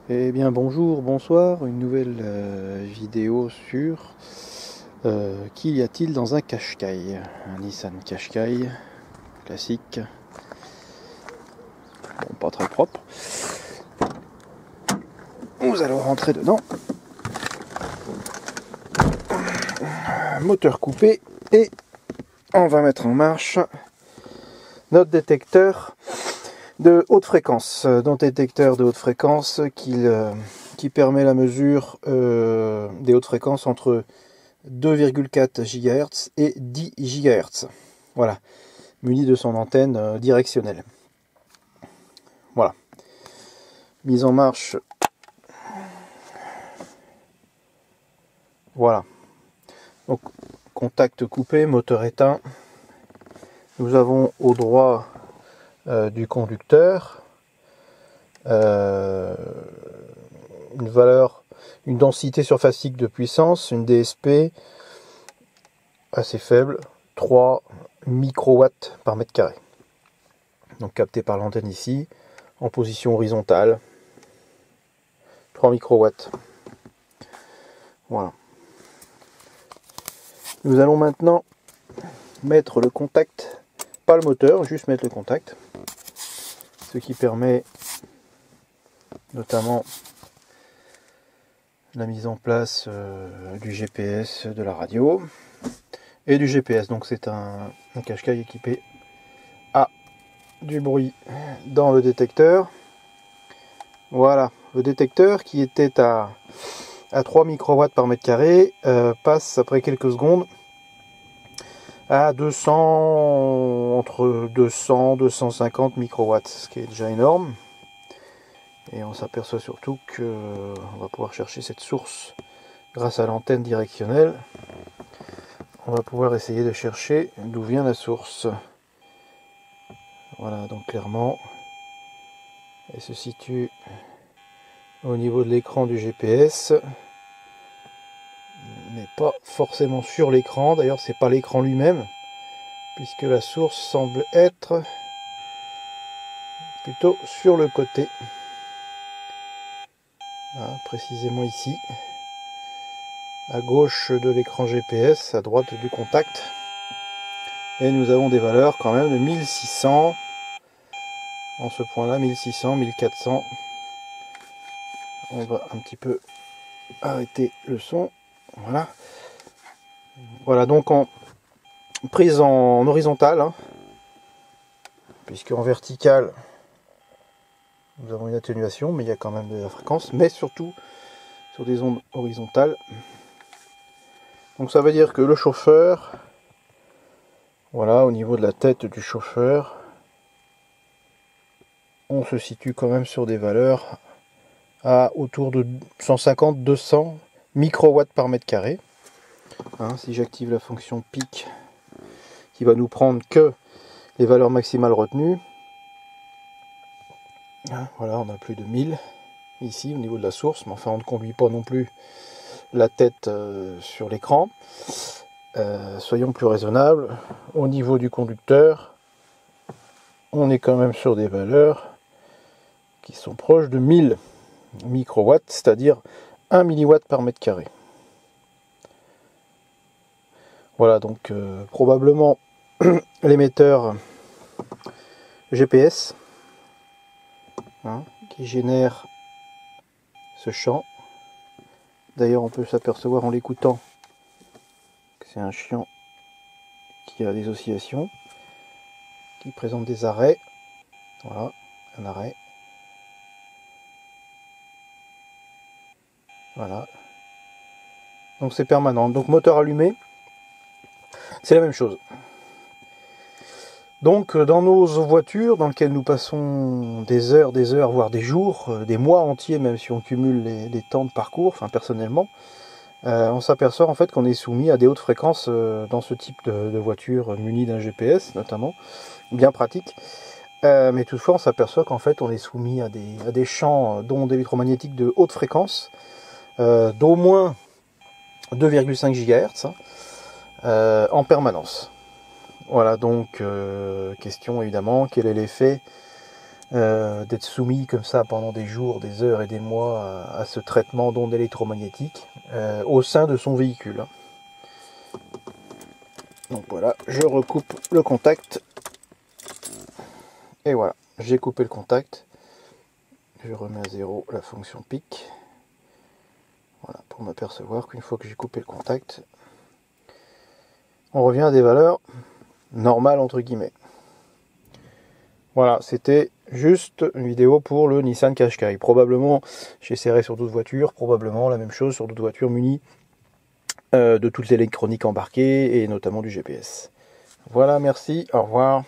Eh bien bonjour, bonsoir, une nouvelle vidéo sur qu'y a-t-il dans un Qashqai. Un Nissan Qashqai classique, bon, pas très propre. Nous allons rentrer dedans. Moteur coupé et on va mettre en marche notre détecteur de haute fréquence. Notre détecteur de haute fréquence qui permet la mesure des hautes fréquences entre 2,4 GHz et 10 GHz. Voilà, muni de son antenne directionnelle. Voilà. Mise en marche. Voilà. Donc, contact coupé, moteur éteint. Nous avons au droit du conducteur une densité surfacique de puissance, une DSP assez faible, 3 microwatts par mètre carré. Donc capté par l'antenne ici, en position horizontale, 3 microwatts. Voilà. Nous allons maintenant mettre le contact, pas le moteur, juste mettre le contact, ce qui permet notamment la mise en place du GPS de la radio et du GPS. Donc c'est un Qashqai équipé à du bruit dans le détecteur. Voilà, le détecteur qui était à 3 microwatts par mètre carré passe après quelques secondes à 200, entre 200 250 microwatts, ce qui est déjà énorme. Et on s'aperçoit surtout qu'on va pouvoir chercher cette source grâce à l'antenne directionnelle. On va pouvoir essayer de chercher d'où vient la source. Voilà, donc clairement, elle se situe au niveau de l'écran du GPS, mais pas forcément sur l'écran. D'ailleurs, c'est pas l'écran lui-même, puisque la source semble être plutôt sur le côté. Hein, précisément ici, à gauche de l'écran GPS, à droite du contact. Et nous avons des valeurs quand même de 1600. En ce point-là, 1600, 1400. On va un petit peu arrêter le son. Voilà. Voilà, donc en prise en horizontale, hein, puisque en verticale, nous avons une atténuation, mais il y a quand même de la fréquence, mais surtout sur des ondes horizontales. Donc ça veut dire que le chauffeur, voilà, au niveau de la tête du chauffeur, on se situe quand même sur des valeurs à autour de 150-200 microwatts par mètre carré. Hein, si j'active la fonction pic, qui va nous prendre que les valeurs maximales retenues, hein, voilà, on a plus de 1000 ici au niveau de la source, mais enfin on ne conduit pas non plus la tête sur l'écran. Soyons plus raisonnables. Au niveau du conducteur, on est quand même sur des valeurs qui sont proches de 1000 microwatts, c'est-à-dire 1 milliwatt par mètre carré. Voilà, donc probablement l'émetteur GPS, hein, qui génère ce champ. D'ailleurs, on peut s'apercevoir en l'écoutant que c'est un champ qui a des oscillations, qui présente des arrêts. Voilà, un arrêt. Voilà. Donc c'est permanent. Donc moteur allumé, c'est la même chose. Donc dans nos voitures, dans lesquelles nous passons des heures, voire des jours, des mois entiers, même si on cumule les temps de parcours, enfin personnellement, on s'aperçoit en fait qu'on est soumis à des hautes fréquences dans ce type de voiture munie d'un GPS notamment, bien pratique. Mais toutefois on s'aperçoit qu'en fait on est soumis à des champs d'ondes électromagnétiques de haute fréquence, d'au moins 2,5 GHz en permanence. Voilà, donc question évidemment, quel est l'effet d'être soumis comme ça pendant des jours, des heures et des mois à ce traitement d'ondes électromagnétiques au sein de son véhicule. Donc voilà, je recoupe le contact. Et voilà, j'ai coupé le contact. Je remets à zéro la fonction pic. Voilà, pour m'apercevoir qu'une fois que j'ai coupé le contact, on revient à des valeurs normales entre guillemets. Voilà, c'était juste une vidéo pour le Nissan Qashqai. Probablement, j'essaierai sur d'autres voitures, probablement la même chose sur d'autres voitures munies de toute l'électronique embarquée et notamment du GPS. Voilà, merci, au revoir.